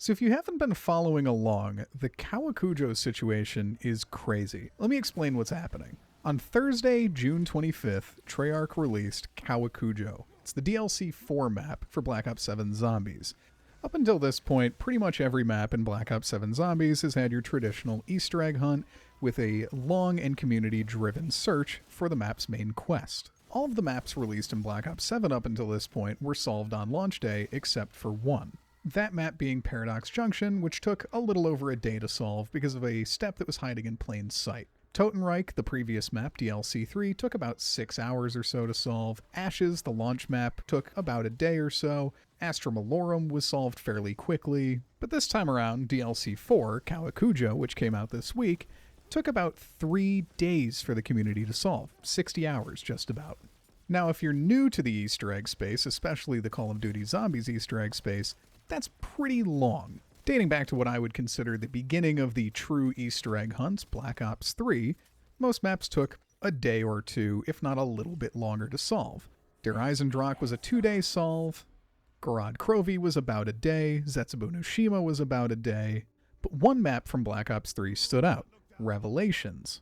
So if you haven't been following along, the Kowakujo situation is crazy. Let me explain what's happening. On Thursday, June 25th, Treyarch released Kowakujo. It's the DLC 4 map for Black Ops 7 Zombies. Up until this point, pretty much every map in Black Ops 7 Zombies has had your traditional Easter egg hunt with a long and community-driven search for the map's main quest. All of the maps released in Black Ops 7 up until this point were solved on launch day except for one. That map being Paradox Junction, which took a little over a day to solve because of a step that was hiding in plain sight. Totenreich, the previous map, DLC 3, took about 6 hours or so to solve. Ashes, the launch map, took about a day or so. Astra Malorum was solved fairly quickly. But this time around, DLC 4, Kowakujo, which came out this week, took about 3 days for the community to solve. 60 hours, just about. Now, if you're new to the Easter egg space, especially the Call of Duty Zombies Easter egg space, that's pretty long. Dating back to what I would consider the beginning of the true Easter egg hunts, Black Ops 3, most maps took a day or two, if not a little bit longer to solve. Der Eisendrock was a 2-day solve, Gorod Krovi was about a day, Zetsubo Nushima was about a day, but one map from Black Ops 3 stood out, Revelations.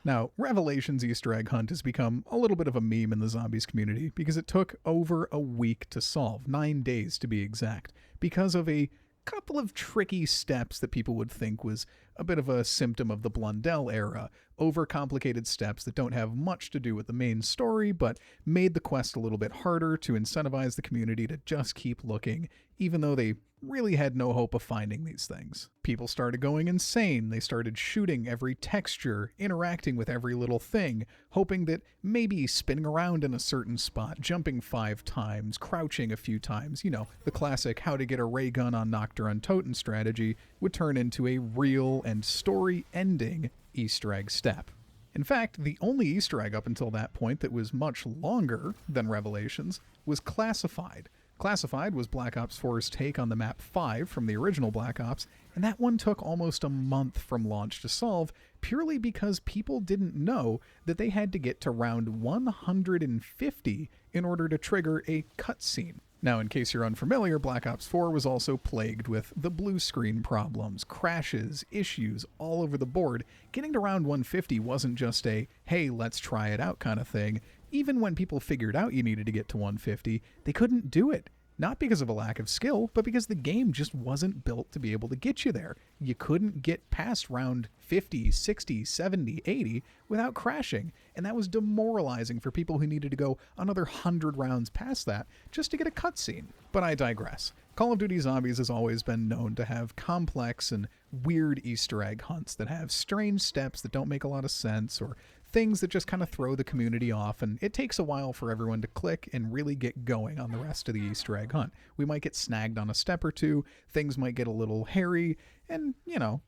Now, Revelations Easter egg hunt has become a little bit of a meme in the zombies community because it took over a week to solve, 9 days to be exact, because of a couple of tricky steps that people would think was a bit of a symptom of the Blundell era, overcomplicated steps that don't have much to do with the main story, but made the quest a little bit harder to incentivize the community to just keep looking, even though they really had no hope of finding these things. People started going insane. They started shooting every texture, interacting with every little thing, hoping that maybe spinning around in a certain spot, jumping 5 times, crouching a few times, the classic how to get a ray gun on Nocturne Toten strategy would turn into a real and story-ending Easter egg step. In fact, the only Easter egg up until that point that was much longer than Revelations was Classified. Classified was Black Ops 4's take on the map 5 from the original Black Ops, and that one took almost a month from launch to solve, purely because people didn't know that they had to get to round 150 in order to trigger a cutscene. Now, in case you're unfamiliar, Black Ops 4 was also plagued with the blue screen problems, crashes, issues all over the board. Getting to round 150 wasn't just a, hey, let's try it out kind of thing. Even when people figured out you needed to get to 150, they couldn't do it. Not because of a lack of skill, but because the game just wasn't built to be able to get you there. You couldn't get past round 50, 60, 70, 80 without crashing, and that was demoralizing for people who needed to go another 100 rounds past that just to get a cutscene. But I digress. Call of Duty Zombies has always been known to have complex and weird Easter egg hunts that have strange steps that don't make a lot of sense, or things that just kind of throw the community off, and it takes a while for everyone to click and really get going on the rest of the Easter egg hunt. We might get snagged on a step or two, things might get a little hairy, and,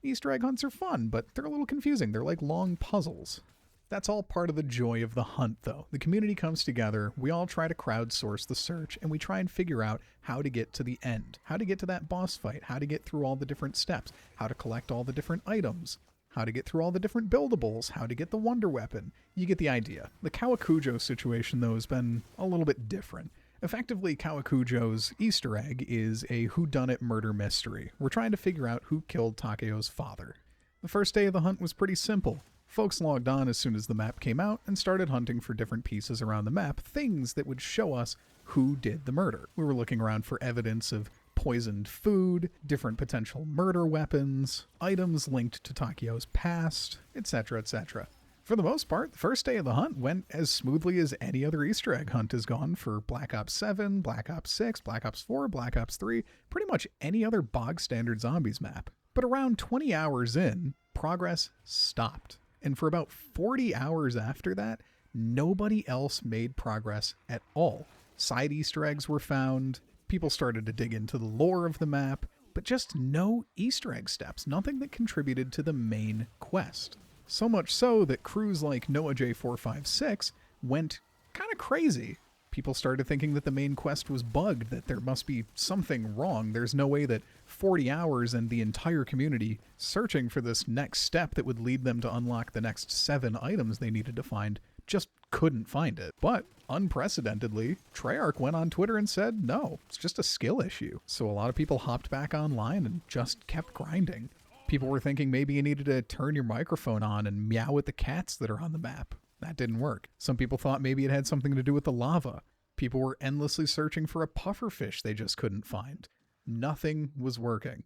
Easter egg hunts are fun, but they're a little confusing. They're like long puzzles. That's all part of the joy of the hunt, though. The community comes together, we all try to crowdsource the search, and we try and figure out how to get to the end, how to get to that boss fight, how to get through all the different steps, how to collect all the different items, how to get through all the different buildables, how to get the wonder weapon. You get the idea. The Kowakujo situation, though, has been a little bit different. Effectively, Kowakujo's Easter egg is a whodunit murder mystery. We're trying to figure out who killed Takeo's father. The first day of the hunt was pretty simple. Folks logged on as soon as the map came out and started hunting for different pieces around the map, things that would show us who did the murder. We were looking around for evidence of poisoned food, different potential murder weapons, items linked to Takeo's past, etc., etc. For the most part, the first day of the hunt went as smoothly as any other Easter egg hunt has gone for Black Ops 7, Black Ops 6, Black Ops 4, Black Ops 3, pretty much any other bog standard zombies map. But around 20 hours in, progress stopped. And for about 40 hours after that, nobody else made progress at all. Side Easter eggs were found, people started to dig into the lore of the map, but just no Easter egg steps, nothing that contributed to the main quest. So much so that crews like Noah J456 went kind of crazy. People started thinking that the main quest was bugged, that there must be something wrong. There's no way that 40 hours and the entire community searching for this next step that would lead them to unlock the next 7 items they needed to find just couldn't find it. But unprecedentedly, Treyarch went on Twitter and said, no, it's just a skill issue. So a lot of people hopped back online and just kept grinding. People were thinking maybe you needed to turn your microphone on and meow at the cats that are on the map. That didn't work. Some people thought maybe it had something to do with the lava. People were endlessly searching for a pufferfish they just couldn't find. Nothing was working.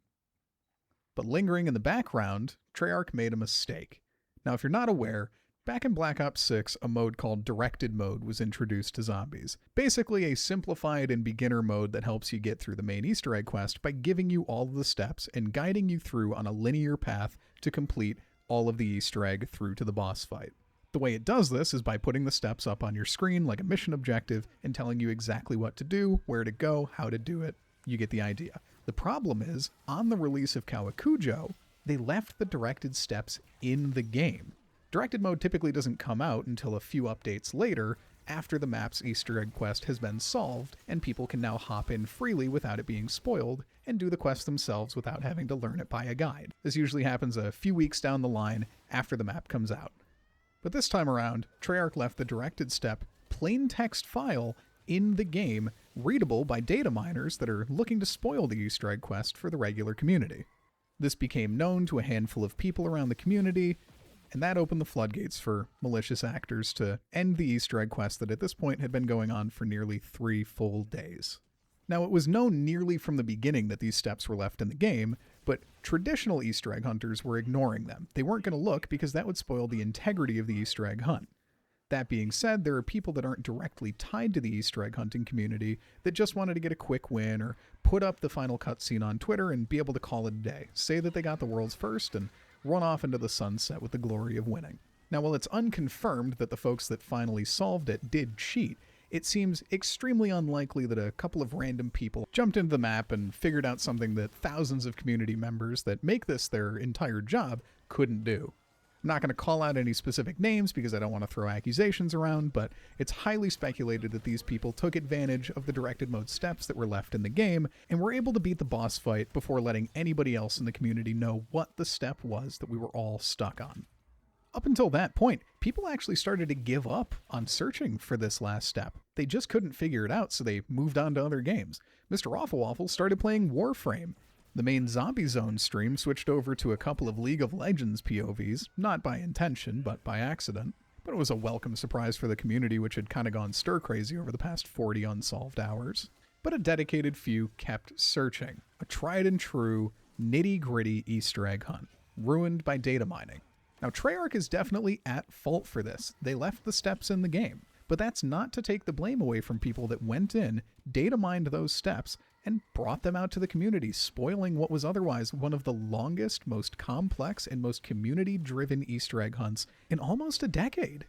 But lingering in the background, Treyarch made a mistake. Now, if you're not aware, back in Black Ops 6, a mode called Directed Mode was introduced to zombies. Basically a simplified and beginner mode that helps you get through the main Easter egg quest by giving you all of the steps and guiding you through on a linear path to complete all of the Easter egg through to the boss fight. The way it does this is by putting the steps up on your screen like a mission objective and telling you exactly what to do, where to go, how to do it. You get the idea. The problem is, on the release of Kowakujo, they left the directed steps in the game. Directed mode typically doesn't come out until a few updates later, after the map's Easter egg quest has been solved, and people can now hop in freely without it being spoiled, and do the quest themselves without having to learn it by a guide. This usually happens a few weeks down the line after the map comes out. But this time around, Treyarch left the directed step plain text file in the game, readable by data miners that are looking to spoil the Easter egg quest for the regular community. This became known to a handful of people around the community, and that opened the floodgates for malicious actors to end the Easter egg quest that at this point had been going on for nearly 3 full days. Now, it was known nearly from the beginning that these steps were left in the game, but traditional Easter egg hunters were ignoring them. They weren't going to look because that would spoil the integrity of the Easter egg hunt. That being said, there are people that aren't directly tied to the Easter egg hunting community that just wanted to get a quick win or put up the final cutscene on Twitter and be able to call it a day, say that they got the world's first, and run off into the sunset with the glory of winning. Now, while it's unconfirmed that the folks that finally solved it did cheat, it seems extremely unlikely that a couple of random people jumped into the map and figured out something that thousands of community members that make this their entire job couldn't do. I'm not going to call out any specific names because I don't want to throw accusations around, but it's highly speculated that these people took advantage of the directed mode steps that were left in the game and were able to beat the boss fight before letting anybody else in the community know what the step was that we were all stuck on. Up until that point, people actually started to give up on searching for this last step. They just couldn't figure it out, so they moved on to other games. Mr. Awful Waffle started playing Warframe. The main Zombie Zone stream switched over to a couple of League of Legends POVs, not by intention, but by accident. But it was a welcome surprise for the community, which had kind of gone stir-crazy over the past 40 unsolved hours. But a dedicated few kept searching. A tried-and-true, nitty-gritty Easter egg hunt, ruined by data mining. Now, Treyarch is definitely at fault for this. They left the steps in the game. But that's not to take the blame away from people that went in, data mined those steps, and brought them out to the community, spoiling what was otherwise one of the longest, most complex, and most community-driven Easter egg hunts in almost a decade.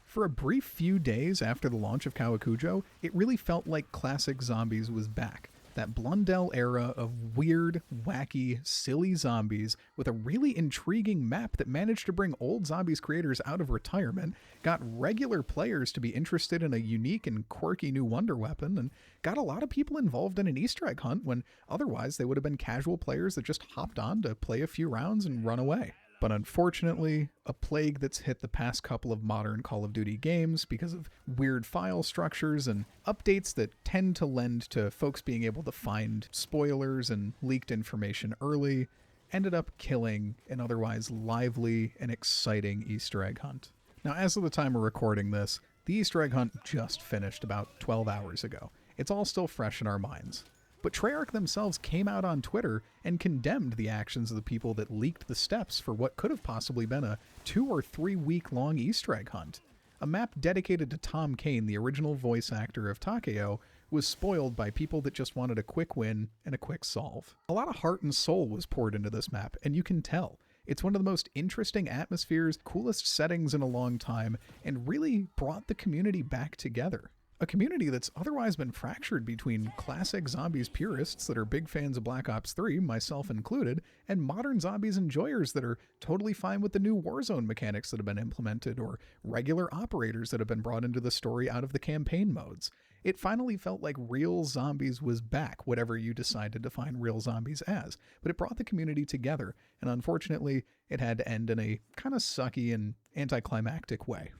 For a brief few days after the launch of Kowakujo, it really felt like classic Zombies was back. That Blundell era of weird, wacky, silly zombies with a really intriguing map that managed to bring old Zombies creators out of retirement, got regular players to be interested in a unique and quirky new wonder weapon, and got a lot of people involved in an Easter egg hunt when otherwise they would have been casual players that just hopped on to play a few rounds and run away. But unfortunately, a plague that's hit the past couple of modern Call of Duty games because of weird file structures and updates that tend to lend to folks being able to find spoilers and leaked information early, ended up killing an otherwise lively and exciting Easter egg hunt. Now, as of the time we're recording this, the Easter egg hunt just finished about 12 hours ago. It's all still fresh in our minds. But Treyarch themselves came out on Twitter and condemned the actions of the people that leaked the steps for what could have possibly been a 2 or 3 week long Easter egg hunt. A map dedicated to Tom Kane, the original voice actor of Takeo, was spoiled by people that just wanted a quick win and a quick solve. A lot of heart and soul was poured into this map, and you can tell. It's one of the most interesting atmospheres, coolest settings in a long time, and really brought the community back together. A community that's otherwise been fractured between classic Zombies purists that are big fans of Black Ops 3, myself included, and modern Zombies enjoyers that are totally fine with the new Warzone mechanics that have been implemented, or regular operators that have been brought into the story out of the campaign modes. It finally felt like real Zombies was back, whatever you decide to define real Zombies as, but it brought the community together, and unfortunately, it had to end in a kind of sucky and anticlimactic way.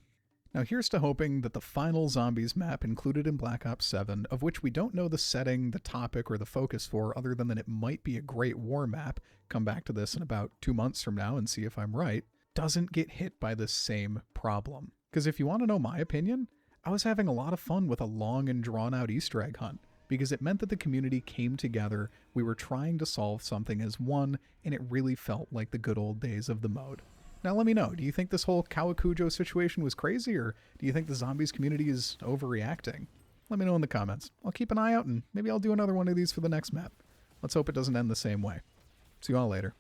Now here's to hoping that the final zombies map included in Black Ops 7, of which we don't know the setting, the topic, or the focus for, other than that it might be a Great War map, come back to this in about 2 months from now and see if I'm right, doesn't get hit by the same problem. Because if you want to know my opinion, I was having a lot of fun with a long and drawn out Easter egg hunt, because it meant that the community came together, we were trying to solve something as one, and it really felt like the good old days of the mode. Now let me know, do you think this whole Kowakujo situation was crazy, or do you think the zombies community is overreacting? Let me know in the comments. I'll keep an eye out, and maybe I'll do another one of these for the next map. Let's hope it doesn't end the same way. See you all later.